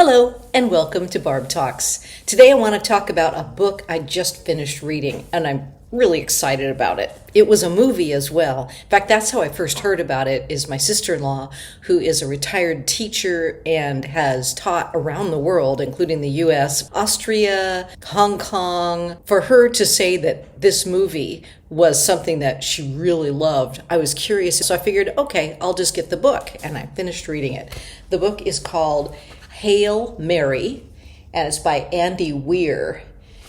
Hello, and welcome to Barb Talks. Today I want to talk about a book I just finished reading, and I'm really excited about it. It was a movie as well. In fact, that's how I first heard about it, is my sister-in-law, who is a retired teacher and has taught around the world, including the US, Austria, Hong Kong. For her to say that this movie was something that she really loved, I was curious, so I figured, okay, I'll just get the book, and I finished reading it. The book is called Hail Mary, and it's by Andy Weir.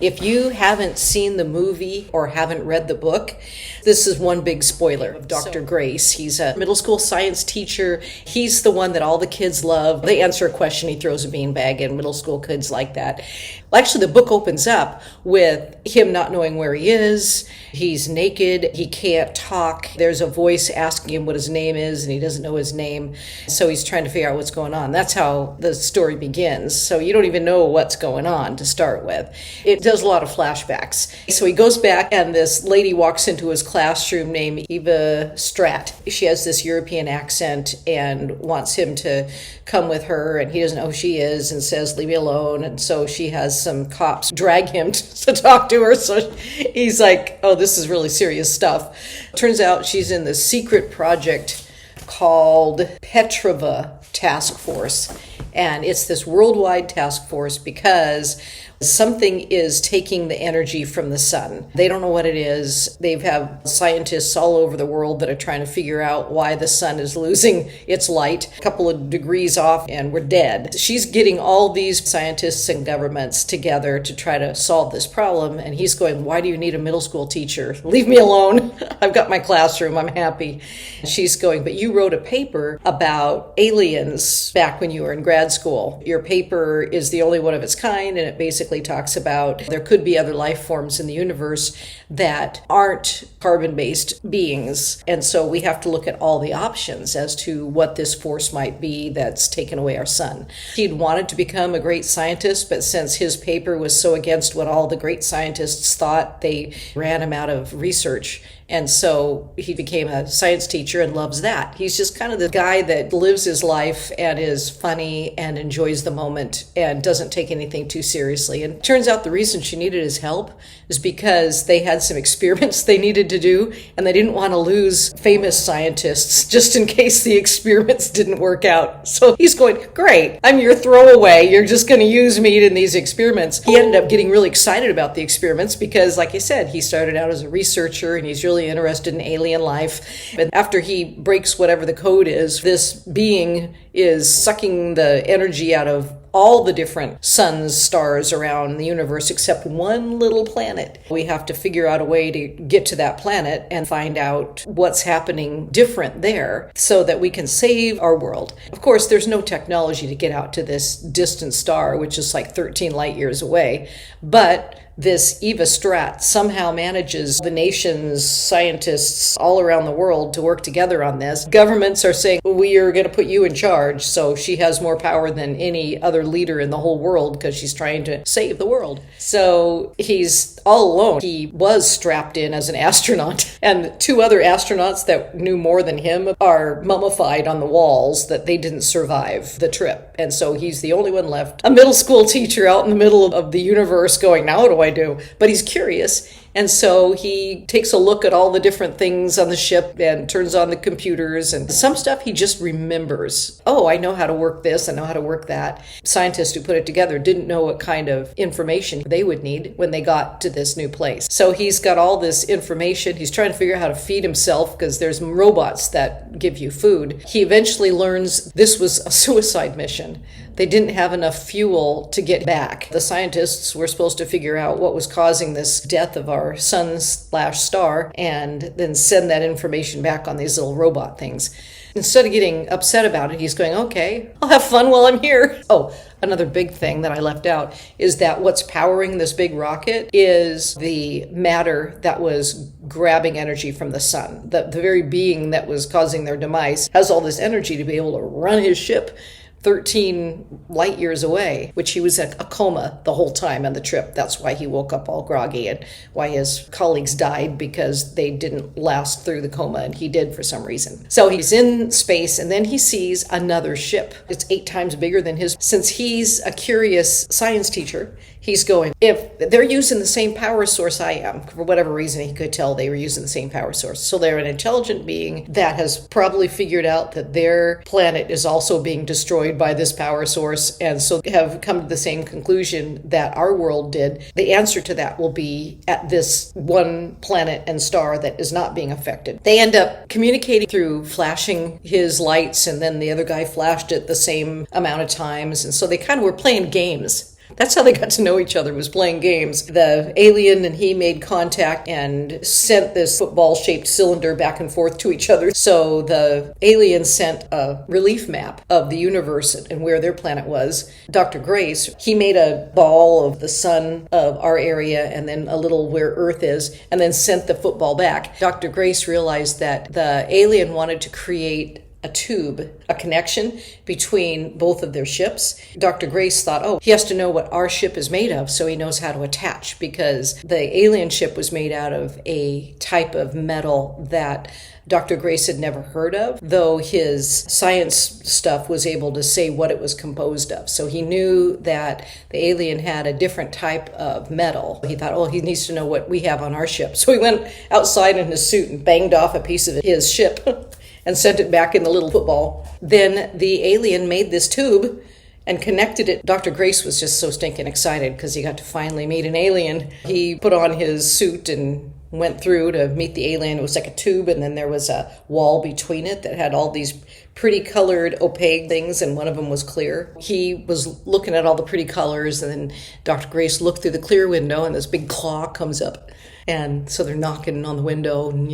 If you haven't seen the movie or haven't read the book, this is one big spoiler of Dr. Grace. He's a middle school science teacher. He's the one that all the kids love. They answer a question, he throws a beanbag, and middle school kids like that. Well, actually, the book opens up with him not knowing where he is. He's naked. He can't talk. There's a voice asking him what his name is, and he doesn't know his name. So he's trying to figure out what's going on. That's how the story begins. So you don't even know what's going on to start with. It does a lot of flashbacks. So he goes back, and this lady walks into his classroom named Eva Stratt. She has this European accent and wants him to come with her, and he doesn't know who she is and says, "Leave me alone." And so she has some cops drag him to talk to her. So he's like, oh, this is really serious stuff. Turns out she's in this secret project called Petrova Task Force. And it's this worldwide task force because something is taking the energy from the sun. They don't know what it is. They have scientists all over the world that are trying to figure out why the sun is losing its light. A couple of degrees off and we're dead. She's getting all these scientists and governments together to try to solve this problem. And he's going, why do you need a middle school teacher? Leave me alone. I've got my classroom. I'm happy. She's going, but you wrote a paper about aliens back when you were in grad school. Your paper is the only one of its kind, and it basically talks about there could be other life forms in the universe that aren't carbon-based beings. And so we have to look at all the options as to what this force might be that's taken away our sun. He'd wanted to become a great scientist, but since his paper was so against what all the great scientists thought, they ran him out of research. And so he became a science teacher and loves that. He's just kind of the guy that lives his life and is funny and enjoys the moment and doesn't take anything too seriously. And it turns out the reason she needed his help is because they had some experiments they needed to do, and they didn't want to lose famous scientists just in case the experiments didn't work out. So he's going, great, I'm your throwaway. You're just going to use me in these experiments. He ended up getting really excited about the experiments because, like I said, he started out as a researcher and he's really interested in alien life. But after he breaks whatever the code is, this being is sucking the energy out of all the different suns, stars around the universe except one little planet. We have to figure out a way to get to that planet and find out what's happening different there so that we can save our world. Of course, there's no technology to get out to this distant star, which is like 13 light years away, but this Eva Stratt somehow manages the nation's scientists all around the world to work together on this. Governments are saying, we are going to put you in charge. So she has more power than any other leader in the whole world because she's trying to save the world. So he's all alone. He was strapped in as an astronaut. And two other astronauts that knew more than him are mummified on the walls that they didn't survive the trip. And so he's the only one left. A middle school teacher out in the middle of the universe going, now what do I do? But he's curious. And so he takes a look at all the different things on the ship and turns on the computers, and some stuff he just remembers. Oh, I know how to work this. I know how to work that. Scientists who put it together didn't know what kind of information they would need when they got to this new place. So he's got all this information. He's trying to figure out how to feed himself because there's robots that give you food. He eventually learns this was a suicide mission. They didn't have enough fuel to get back. The scientists were supposed to figure out what was causing this death of our sun/star and then send that information back on these little robot things. Instead of getting upset about it, he's going, okay, I'll have fun while I'm here. Oh, another big thing that I left out is that what's powering this big rocket is the matter that was grabbing energy from the sun. The very being that was causing their demise has all this energy to be able to run his ship. 13 light years away, which he was in a coma the whole time on the trip. That's why he woke up all groggy and why his colleagues died, because they didn't last through the coma and he did for some reason. So he's in space and then he sees another ship. It's 8 times bigger than his. Since he's a curious science teacher, he's going, if they're using the same power source I am, for whatever reason he could tell they were using the same power source. So they're an intelligent being that has probably figured out that their planet is also being destroyed by this power source, and so have come to the same conclusion that our world did. The answer to that will be at this one planet and star that is not being affected. They end up communicating through flashing his lights, and then the other guy flashed it the same amount of times, and so they kind of were playing games. That's how they got to know each other, was playing games. The alien and he made contact and sent this football-shaped cylinder back and forth to each other. So the alien sent a relief map of the universe and where their planet was. Dr. Grace, he made a ball of the sun of our area and then a little where Earth is, and then sent the football back. Dr. Grace realized that the alien wanted to create a tube, a connection between both of their ships. Dr. Grace thought, oh, he has to know what our ship is made of so he knows how to attach, because the alien ship was made out of a type of metal that Dr. Grace had never heard of, though his science stuff was able to say what it was composed of. So he knew that the alien had a different type of metal. He thought, oh, he needs to know what we have on our ship. So he went outside in his suit and banged off a piece of his ship and sent it back in the little football. Then the alien made this tube and connected it. Dr. Grace was just so stinking excited because he got to finally meet an alien. He put on his suit and went through to meet the alien. It was like a tube, and then there was a wall between it that had all these pretty colored opaque things, and one of them was clear. He was looking at all the pretty colors, and then Dr. Grace looked through the clear window, and this big claw comes up. And so they're knocking on the window, and,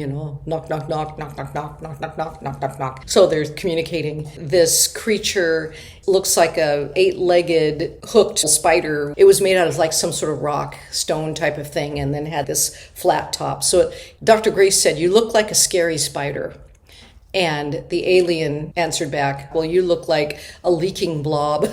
knock, knock, knock, knock, knock, knock, knock, knock, knock, knock, knock, knock. So they're communicating. This creature looks like a 8-legged hooked spider. It was made out of like some sort of rock, stone type of thing, and then had this flat top. So Dr. Grace said, you look like a scary spider. And the alien answered back, well, you look like a leaking blob.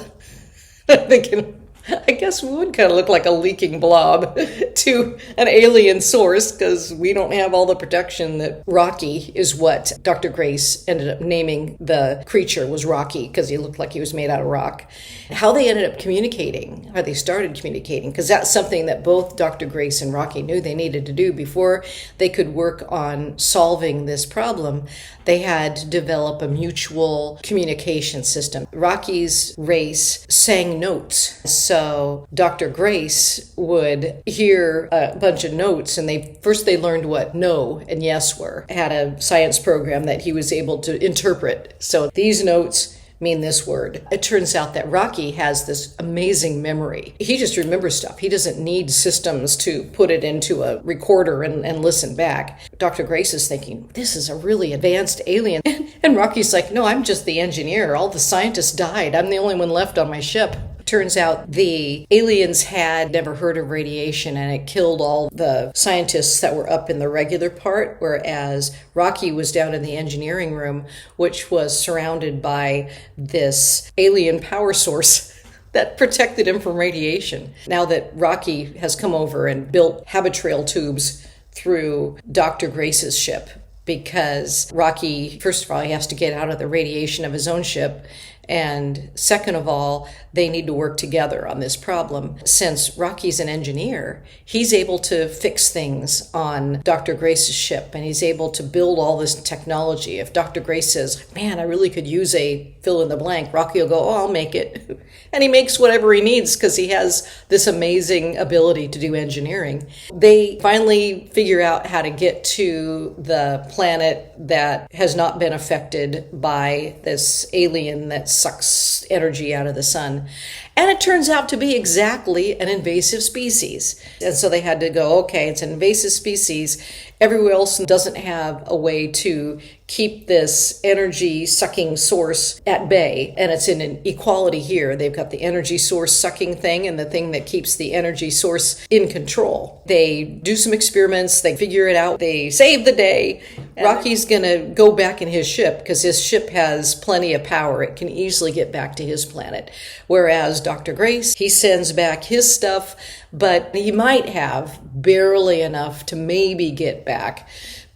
I'm thinking, I guess we would kind of look like a leaking blob to an alien source, because we don't have all the protection that Rocky is what Dr. Grace ended up naming the creature, was Rocky, because he looked like he was made out of rock. How they ended up communicating, how they started communicating, because that's something that both Dr. Grace and Rocky knew they needed to do before they could work on solving this problem. They had to develop a mutual communication system. Rocky's race sang notes. So Dr. Grace would hear a bunch of notes, and they learned what no and yes were. Had a science program that he was able to interpret. So these notes mean this word. It turns out that Rocky has this amazing memory. He just remembers stuff. He doesn't need systems to put it into a recorder and listen back. Dr. Grace is thinking, this is a really advanced alien. And Rocky's like, no, I'm just the engineer. All the scientists died. I'm the only one left on my ship. Turns out the aliens had never heard of radiation, and it killed all the scientists that were up in the regular part, whereas Rocky was down in the engineering room, which was surrounded by this alien power source that protected him from radiation. Now that Rocky has come over and built Habitrail tubes through Dr. Grace's ship, because Rocky, first of all, he has to get out of the radiation of his own ship, and second of all, they need to work together on this problem. Since Rocky's an engineer, he's able to fix things on Dr. Grace's ship, and he's able to build all this technology. If Dr. Grace says, man, I really could use a fill in the blank, Rocky will go, oh, I'll make it. And he makes whatever he needs because he has this amazing ability to do engineering. They finally figure out how to get to the planet that has not been affected by this alien that sucks energy out of the sun. And it turns out to be exactly an invasive species. And so they had to go, okay, it's an invasive species. Everywhere else doesn't have a way to keep this energy sucking source at bay. And it's in an equality here. They've got the energy source sucking thing and the thing that keeps the energy source in control. They do some experiments. They figure it out. They save the day. Rocky's going to go back in his ship because his ship has plenty of power. It can easily get back to his planet. Whereas Dr. Grace, he sends back his stuff, but he might have barely enough to maybe get back.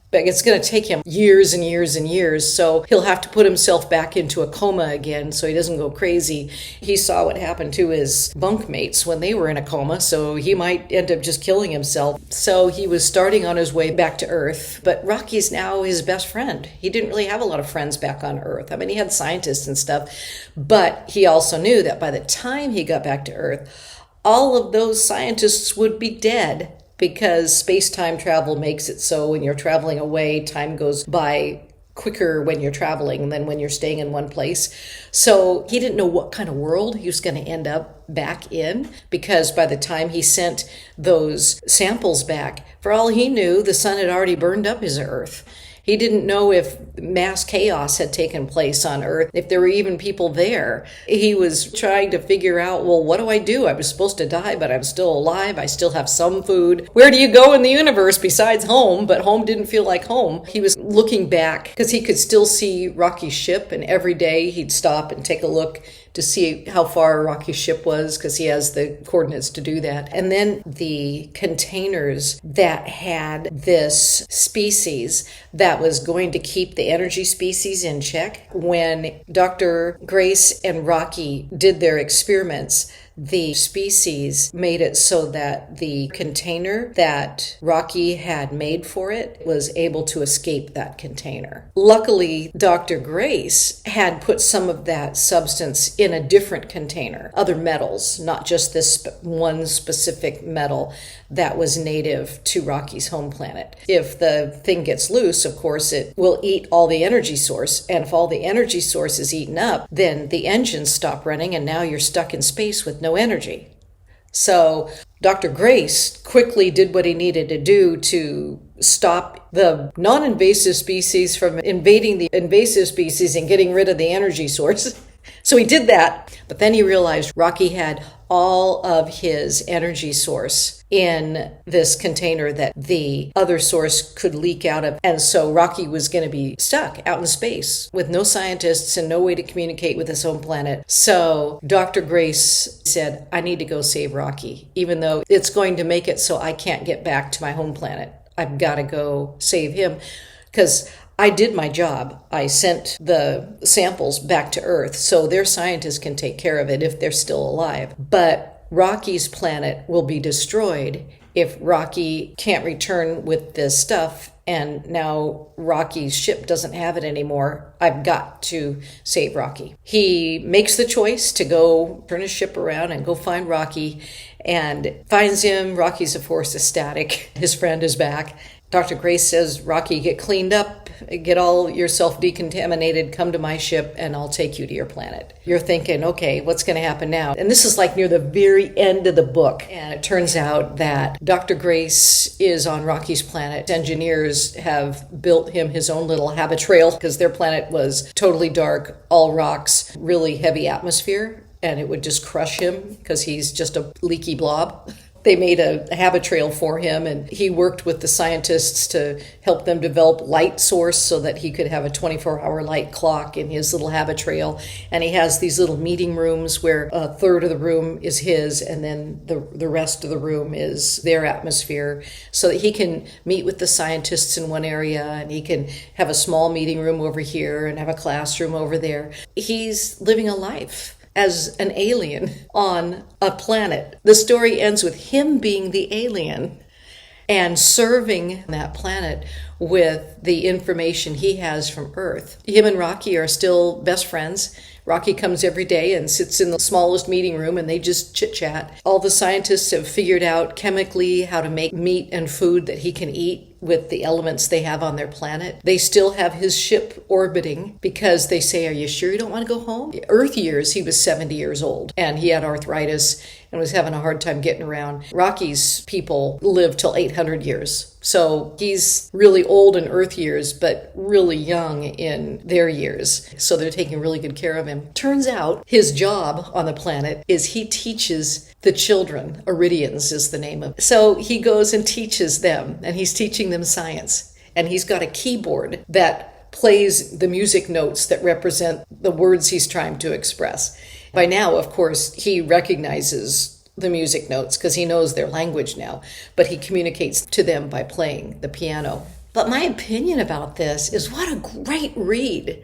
But it's going to take him years and years and years, so he'll have to put himself back into a coma again so he doesn't go crazy. He saw what happened to his bunkmates when they were in a coma, so he might end up just killing himself. So he was starting on his way back to Earth, but Rocky's now his best friend. He didn't really have a lot of friends back on Earth. I mean, he had scientists and stuff, but he also knew that by the time he got back to Earth, all of those scientists would be dead. Because space-time travel makes it so when you're traveling away, time goes by quicker when you're traveling than when you're staying in one place. So he didn't know what kind of world he was going to end up back in, because by the time he sent those samples back, for all he knew, the sun had already burned up his Earth. He didn't know if mass chaos had taken place on Earth, if there were even people there. He was trying to figure out, well, what do I do? I was supposed to die, but I'm still alive. I still have some food. Where do you go in the universe besides home? But home didn't feel like home. He was looking back because he could still see Rocky's ship, and every day he'd stop and take a look to see how far Rocky's ship was, because he has the coordinates to do that. And then the containers that had this species that was going to keep the energy species in check. When Dr. Grace and Rocky did their experiments, the species made it so that the container that Rocky had made for it was able to escape that container. Luckily, Dr. Grace had put some of that substance in a different container, other metals, not just this one specific metal that was native to Rocky's home planet. If the thing gets loose, of course, it will eat all the energy source. And if all the energy source is eaten up, then the engines stop running and now you're stuck in space with no energy. So Dr. Grace quickly did what he needed to do to stop the non-invasive species from invading the invasive species and getting rid of the energy source. So he did that, but then he realized Rocky had all of his energy source in this container that the other source could leak out of. And so Rocky was going to be stuck out in space with no scientists and no way to communicate with his home planet. So Dr. Grace said, I need to go save Rocky, even though it's going to make it so I can't get back to my home planet. I've got to go save him, because I did my job. I sent the samples back to Earth so their scientists can take care of it if they're still alive. But Rocky's planet will be destroyed if Rocky can't return with this stuff, and now Rocky's ship doesn't have it anymore. I've got to save Rocky. He makes the choice to go turn his ship around and go find Rocky, and finds him. Rocky's, of course, ecstatic. His friend is back. Dr. Grace says, Rocky, get cleaned up, get all yourself decontaminated, come to my ship, and I'll take you to your planet. You're thinking, okay, what's going to happen now? And this is like near the very end of the book. And it turns out that Dr. Grace is on Rocky's planet. Engineers have built him his own little habitrail because their planet was totally dark, all rocks, really heavy atmosphere, and it would just crush him because he's just a leaky blob. They made a habitrail for him, and he worked with the scientists to help them develop light source so that he could have a 24-hour light clock in his little habitrail. And he has these little meeting rooms where a third of the room is his, and then the rest of the room is their atmosphere, so that he can meet with the scientists in one area, and he can have a small meeting room over here and have a classroom over there. He's living a life as an alien on a planet. The story ends with him being the alien and serving that planet with the information he has from Earth. Him and Rocky are still best friends. Rocky comes every day and sits in the smallest meeting room and they just chit-chat. All the scientists have figured out chemically how to make meat and food that he can eat with the elements they have on their planet. They still have his ship orbiting because they say, are you sure you don't want to go home? Earth years, he was 70 years old and he had arthritis and was having a hard time getting around. Rocky's people live till 800 years. So he's really old in Earth years, but really young in their years. So they're taking really good care of him. Turns out his job on the planet is he teaches the children. Iridians is the name of it. So he goes and teaches them, and he's teaching them science. and he's got a keyboard that plays the music notes that represent the words he's trying to express. By now, of course, he recognizes the music notes because he knows their language now, but he communicates to them by playing the piano. But my opinion about this is what a great read.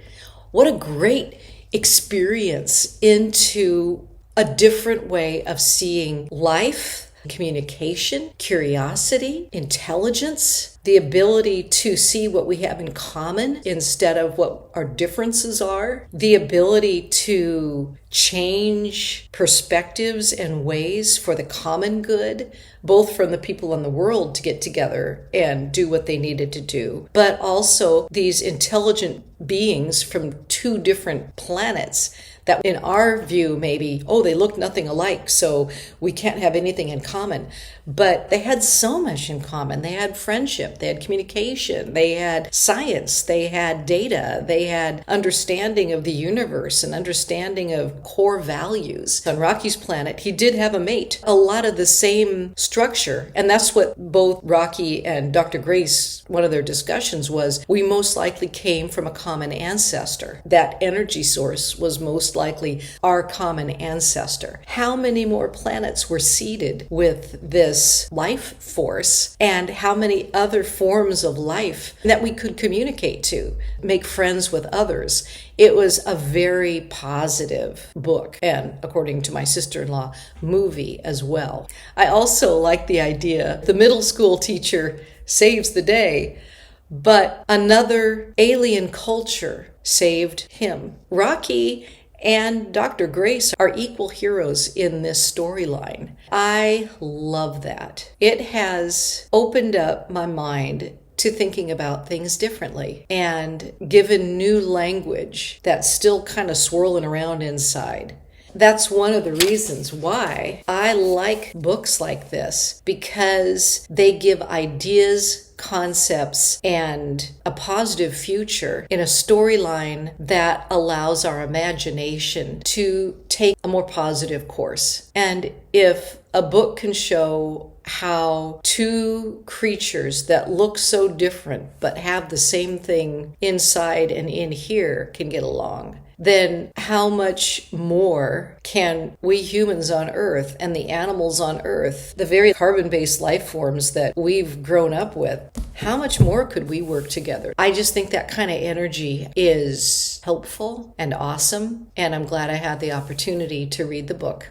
What a great experience into a different way of seeing life, communication, curiosity, intelligence, the ability to see what we have in common instead of what our differences are, the ability to change perspectives and ways for the common good, both from the people in the world to get together and do what they needed to do, but also these intelligent beings from two different planets that in our view maybe, oh, they look nothing alike, so we can't have anything in common. But they had so much in common. They had friendship, they had communication, they had science, they had data, they had understanding of the universe and understanding of core values. On Rocky's planet, he did have a mate, a lot of the same structure. And that's what both Rocky and Dr. Grace, one of their discussions was, we most likely came from a common ancestor. That energy source was most likely our common ancestor. How many more planets were seeded with this life force, and how many other forms of life that we could communicate to, make friends with others? It was a very positive book, and according to my sister-in-law, movie as well. I also like the idea the middle school teacher saves the day, but another alien culture saved him. Rocky and Dr. Grace are equal heroes in this storyline. I love that. It has opened up my mind to thinking about things differently and given new language that's still kind of swirling around inside. That's one of the reasons why I like books like this, because they give ideas, concepts, and a positive future in a storyline that allows our imagination to take a more positive course. And if a book can show how two creatures that look so different but have the same thing inside and in here can get along, then how much more can we humans on Earth and the animals on Earth, the very carbon-based life forms that we've grown up with, how much more could we work together? I just think that kind of energy is helpful and awesome, and I'm glad I had the opportunity to read the book.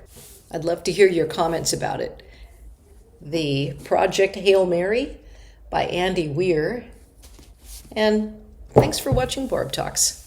I'd love to hear your comments about it. The Project Hail Mary by Andy Weir. And thanks for watching Barb Talks.